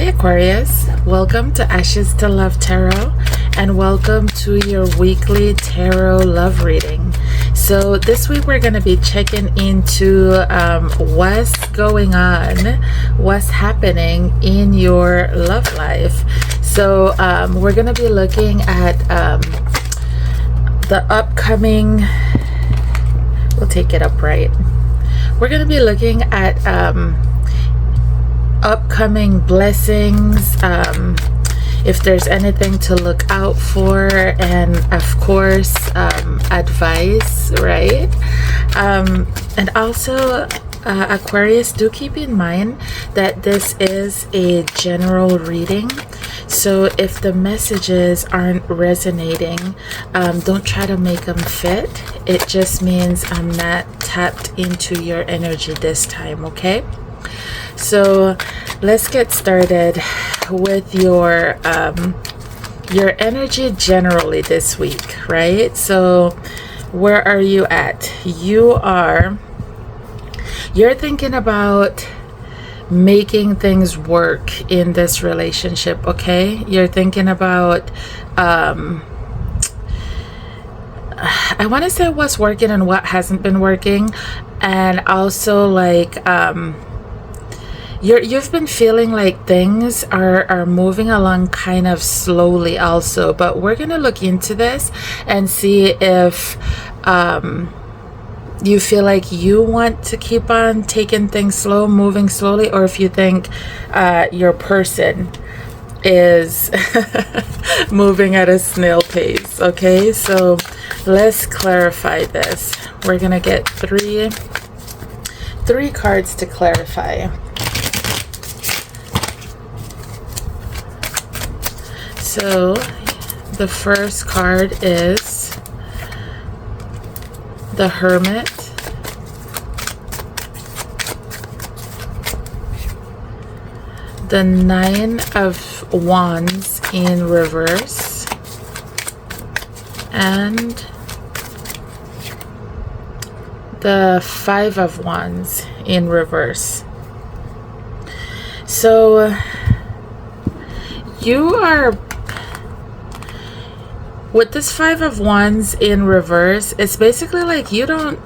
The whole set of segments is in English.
Aquarius, welcome to Ashestolovetarot and welcome to your weekly tarot love reading. So this week we're going to be checking into what's going on, what's happening in your love life. So we're going to be looking at the upcoming, we'll take it upright. We're going to be looking at upcoming blessings, if there's anything to look out for, and of course advice, right? And also Aquarius, do keep in mind that this is a general reading, so if the messages aren't resonating, don't try to make them fit. It just means I'm not tapped into your energy this time, okay? So let's get started with your energy generally this week, right? So where are you at? You're thinking about making things work in this relationship, okay? You're thinking about I want to say what's working and what hasn't been working, and also like you've been feeling like things are moving along kind of slowly also, but we're going to look into this and see if you feel like you want to keep on taking things slow, moving slowly, or if you think your person is moving at a snail pace, okay? So let's clarify this. We're going to get three cards to clarify. So the first card is the Hermit, the Nine of Wands in reverse, and the Five of Wands in reverse. So you are, with this Five of Wands in reverse, it's basically like you don't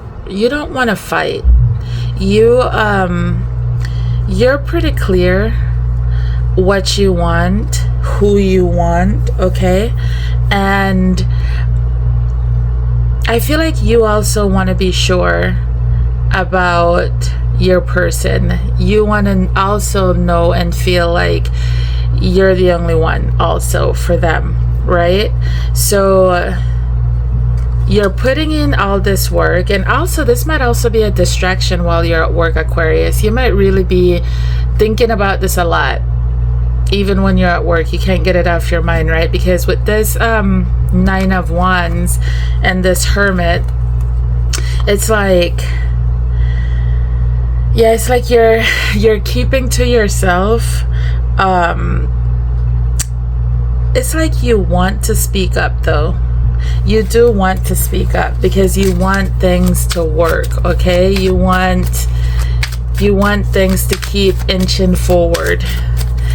want to fight. You're pretty clear what you want, who you want, okay? And I feel like you also want to be sure about your person. You want to also know and feel like you're the only one also for them, right? So you're putting in all this work, and also this might also be a distraction while you're at work, Aquarius. You might really be thinking about this a lot. Even when you're at work, you can't get it off your mind, right? Because with this Nine of Wands and this Hermit, it's like, yeah, it's like you're keeping to yourself. It's like you want to speak up, though. You do want to speak up because you want things to work, okay? You want things to keep inching forward.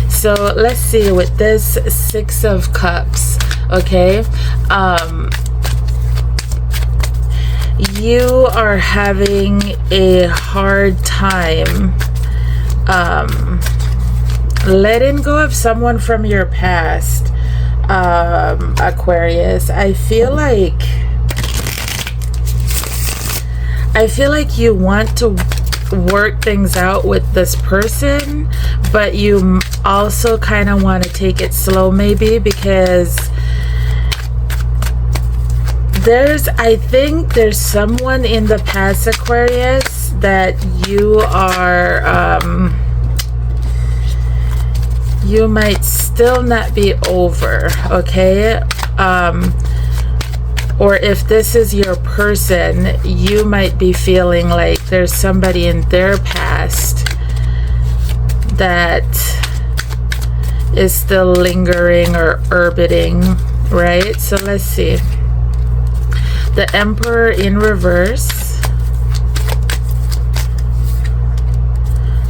So let's see with this Six of Cups, okay? You are having a hard time letting go of someone from your past, Aquarius. I feel like you want to work things out with this person, but you also kind of want to take it slow, maybe, because I think there's someone in the past, Aquarius, that you are you might still not be over, okay? Or if this is your person, you might be feeling like there's somebody in their past that is still lingering or orbiting, right? So let's see. The Emperor in reverse,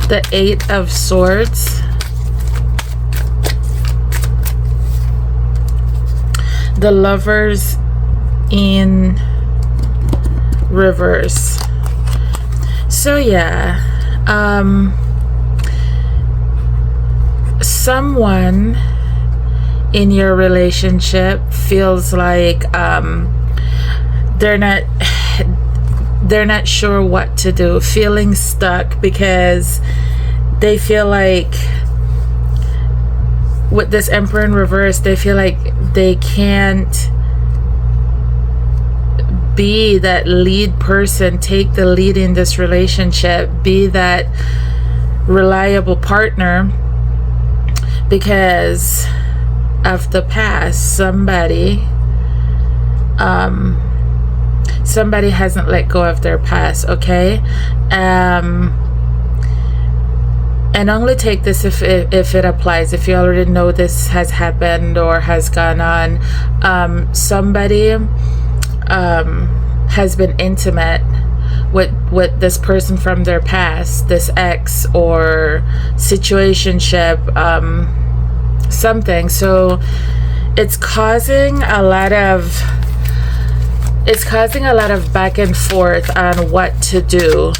the Eight of Swords, the Lovers in reverse. So yeah, someone in your relationship feels like they're not sure what to do, feeling stuck because they feel like with this Emperor in reverse, they feel like they can't be that lead person, take the lead in this relationship, be that reliable partner because of the past. Somebody hasn't let go of their past, okay? And only take this if it applies. If you already know this has happened or has gone on, somebody has been intimate with this person from their past, this ex or situationship, something. So it's causing a lot of back and forth on what to do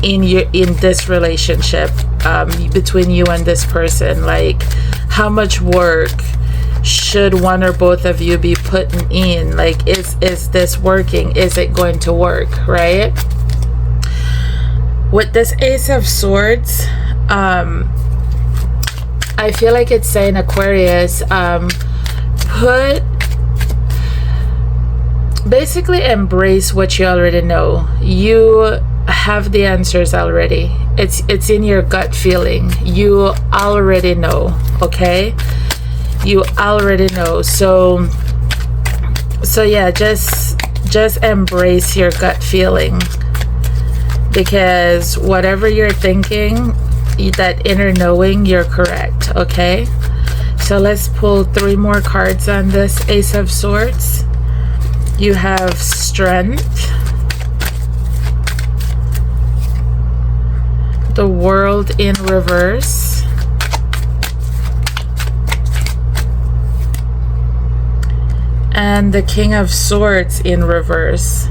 in this relationship, between you and this person. Like, how much work should one or both of you be putting in? Like, is this working? Is it going to work, right? With this Ace of Swords, I feel like it's saying, Aquarius, basically embrace what you already know. You have the answers already. It's in your gut feeling. You already know, okay? You already know. So yeah, just embrace your gut feeling, because whatever you're thinking, that inner knowing, you're correct, okay? So let's pull 3 more cards on this Ace of Swords. You have Strength, the World in reverse, and the King of Swords in reverse.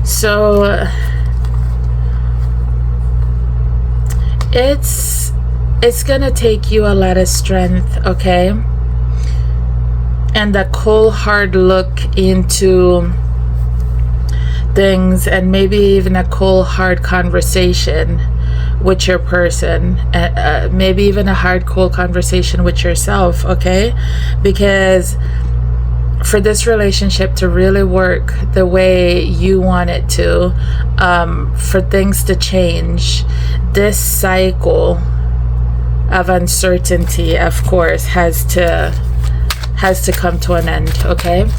So it's gonna take you a lot of strength, okay? And a cold hard look into things, and maybe even a cold hard conversation with your person, maybe even a hard cold conversation with yourself, okay? Because for this relationship to really work the way you want it to, for things to change, this cycle of uncertainty, of course, has to come to an end, okay?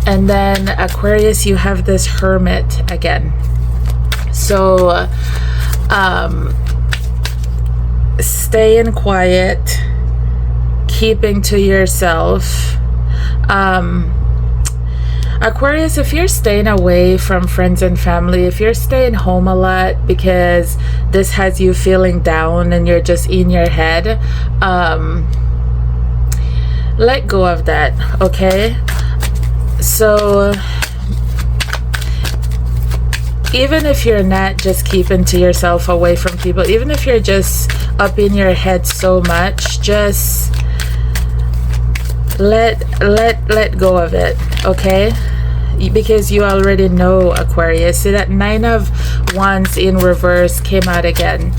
And then Aquarius, you have this Hermit again. So staying quiet, keeping to yourself. Aquarius, if you're staying away from friends and family, if you're staying home a lot because this has you feeling down and you're just in your head, let go of that, okay? So even if you're not just keeping to yourself away from people, even if you're just up in your head so much, just let go of it, okay? Because you already know, Aquarius. See, that 9 of Wands in reverse came out again.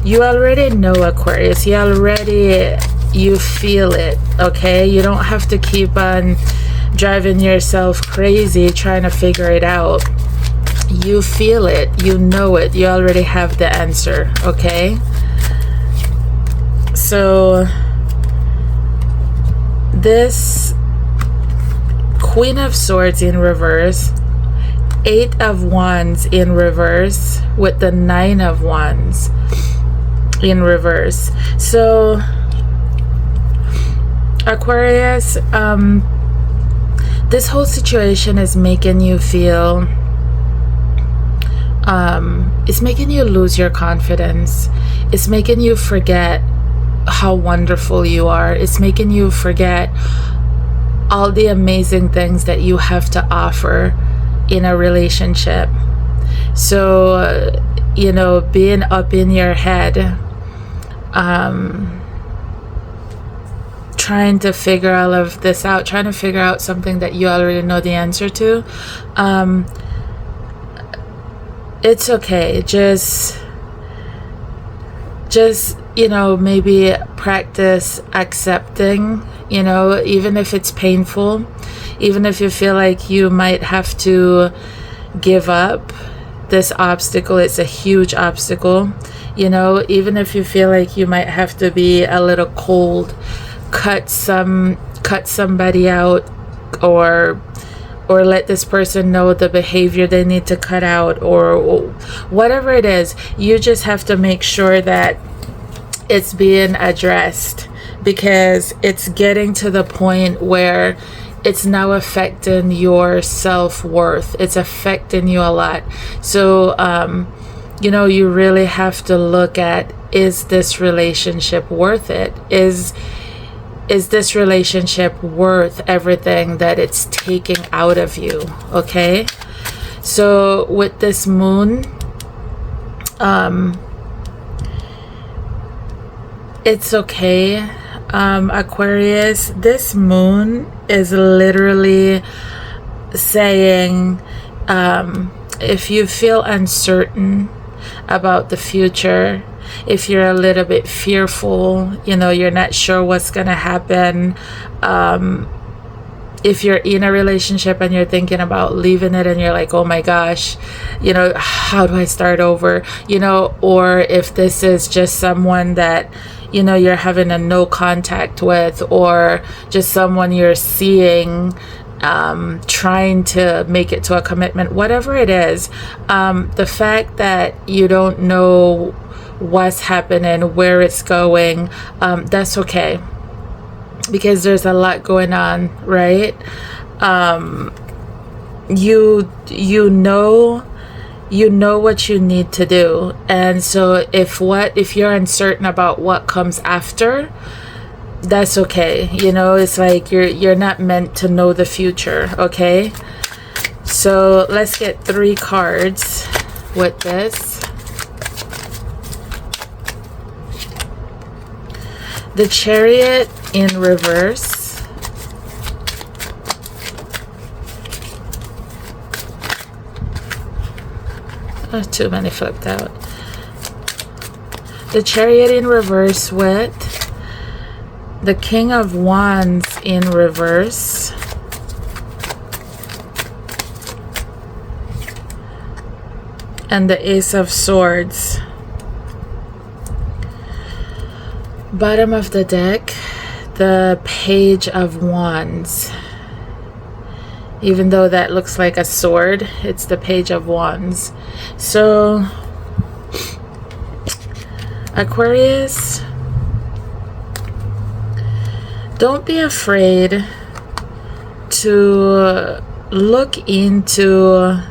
You already know, Aquarius. You feel it, okay? You don't have to keep on driving yourself crazy trying to figure it out. You feel it, you know it, you already have the answer, okay? So this Queen of Swords in reverse, 8 of Wands in reverse with the 9 of Wands in reverse. So Aquarius, this whole situation is making you feel, it's making you lose your confidence. It's making you forget how wonderful you are. It's making you forget all the amazing things that you have to offer in a relationship. So, you know, being up in your head, trying to figure all of this out, trying to figure out something that you already know the answer to, it's okay. Just, you know, maybe practice accepting, you know, even if it's painful, even if you feel like you might have to give up this obstacle. It's a huge obstacle, you know, even if you feel like you might have to be a little cold, cut somebody out, or let this person know the behavior they need to cut out, or whatever it is. You just have to make sure that it's being addressed, because it's getting to the point where it's now affecting your self-worth. It's affecting you a lot. So, you know, you really have to look at, is this relationship worth it? Is this relationship worth everything that it's taking out of you? Okay? So with this moon, it's okay. Aquarius, this moon is literally saying, if you feel uncertain about the future, if you're a little bit fearful, you know, you're not sure what's gonna happen, if you're in a relationship and you're thinking about leaving it and you're like, oh my gosh, you know, how do I start over, you know, or if this is just someone that, you know, you're having a no contact with, or just someone you're seeing, trying to make it to a commitment, whatever it is, the fact that you don't know what's happening, where it's going, that's okay, because there's a lot going on, right? You know what you need to do. And so if you're uncertain about what comes after, that's okay. You know, it's like you're not meant to know the future, okay? So let's get 3 cards with this. The Chariot in reverse. Oh, too many flipped out. The Chariot in reverse with the King of Wands in reverse. And the Ace of Swords. Bottom of the deck, the Page of Wands. Even though that looks like a sword, it's the Page of Wands. So, Aquarius, don't be afraid to look into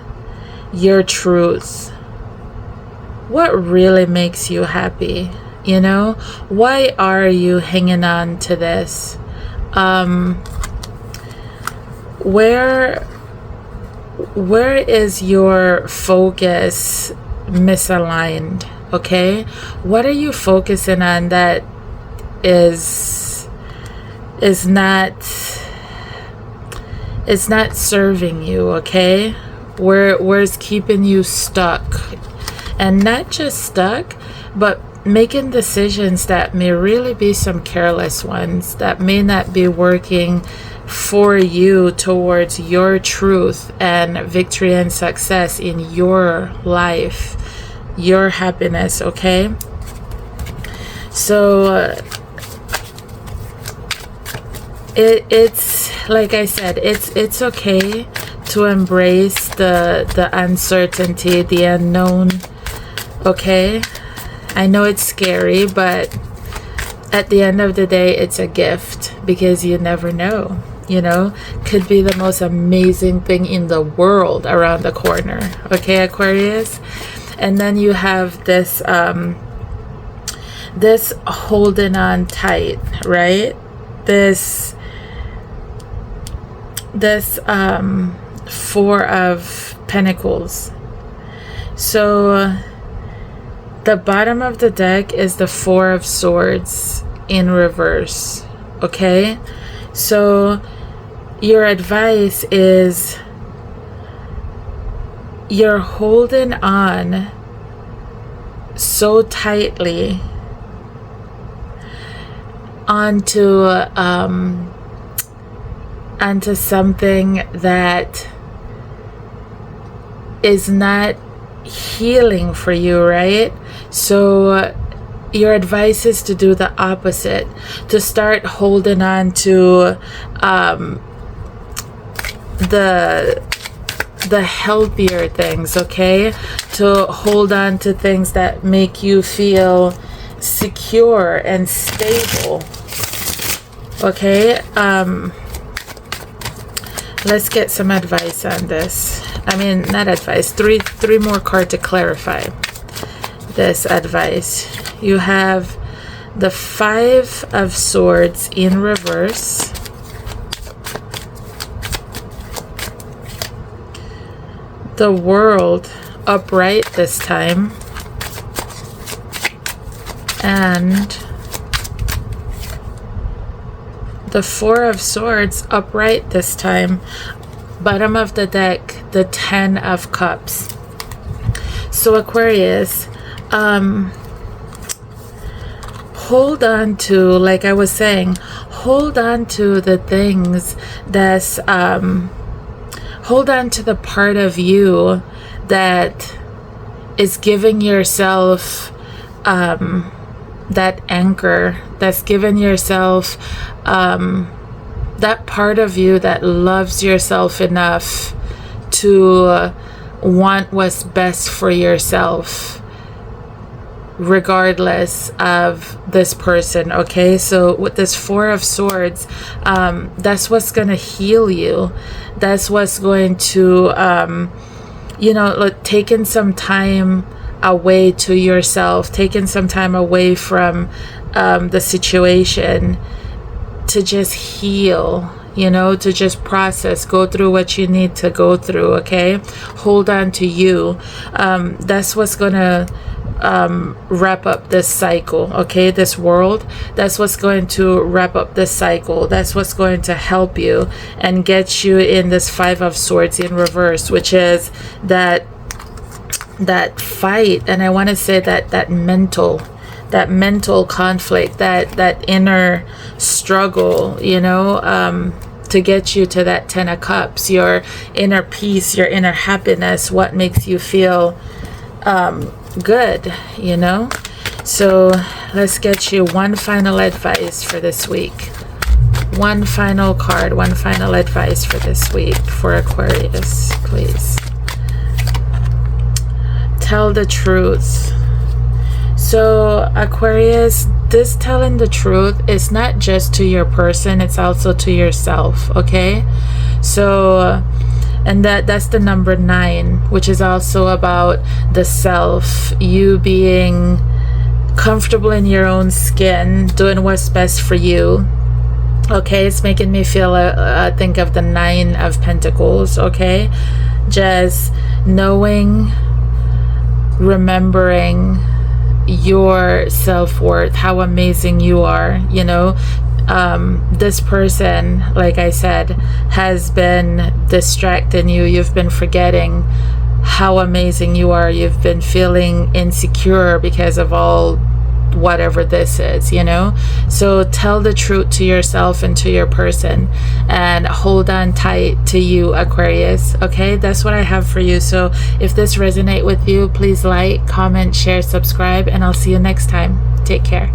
your truth. What really makes you happy? You know, why are you hanging on to this? Where is your focus misaligned? Okay, what are you focusing on that is not serving you? Okay, where's keeping you stuck, and not just stuck, but making decisions that may really be some careless ones that may not be working for you towards your truth and victory and success in your life, your happiness, okay? So it's like I said, it's okay to embrace the uncertainty, the unknown, okay? I know it's scary, but at the end of the day, it's a gift, because you never know, you know? Could be the most amazing thing in the world around the corner, okay, Aquarius? And then you have this this holding on tight, right? This Four of Pentacles. So the bottom of the deck is the Four of Swords in reverse. Okay, so your advice is you're holding on so tightly onto something that is not healing for you, right? So your advice is to do the opposite, to start holding on to the healthier things, okay? To hold on to things that make you feel secure and stable, okay? Let's get some advice on this. I mean, not advice, three more cards to clarify this advice. You have the Five of Swords in reverse, the World upright this time, and the Four of Swords upright this time. Bottom of the deck, the Ten of Cups. So Aquarius, hold on to, like I was saying, hold on to the things that's hold on to the part of you that is giving yourself that anchor, that's giving yourself that part of you that loves yourself enough to want what's best for yourself, regardless of this person, okay? So with this Four of Swords, that's what's going to heal you. That's what's going to, you know, taking some time away to yourself, taking some time away from the situation to just heal, you know, to just process, go through what you need to go through, okay? Hold on to you. That's what's gonna wrap up this cycle, okay? This world, that's what's going to wrap up this cycle. That's what's going to help you and get you in this Five of Swords in reverse, which is that fight. And I want to say that mental conflict, that inner struggle, you know, to get you to that Ten of Cups, your inner peace, your inner happiness, what makes you feel good, you know? So let's get you one final advice for this week. One final card, one final advice for this week for Aquarius, please. Tell the truth. So Aquarius, this telling the truth is not just to your person, it's also to yourself, okay? So, and that's the number 9, which is also about the self, you being comfortable in your own skin, doing what's best for you. Okay, it's making me feel think of the 9 of Pentacles, okay? Just knowing, remembering your self-worth, how amazing you are, you know. This person, like I said, has been distracting you. You've been forgetting how amazing you are. You've been feeling insecure because of all whatever this is, you know. So tell the truth to yourself and to your person, and hold on tight to you, Aquarius, okay? That's what I have for you. So if this resonates with you, please like, comment, share, subscribe, and I'll see you next time. Take care.